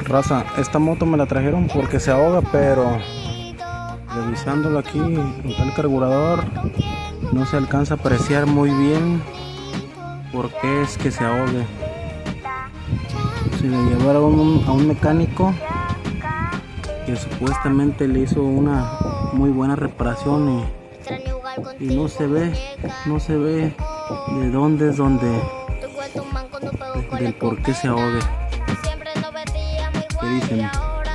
Raza, esta moto me la trajeron porque se ahoga, pero revisándolo aquí, el carburador no se alcanza a apreciar muy bien por qué es que se ahogue. Se le llevaron a un mecánico que supuestamente le hizo una muy buena reparación y no se ve de dónde es del por qué se ahogue. ¿Qué dicen?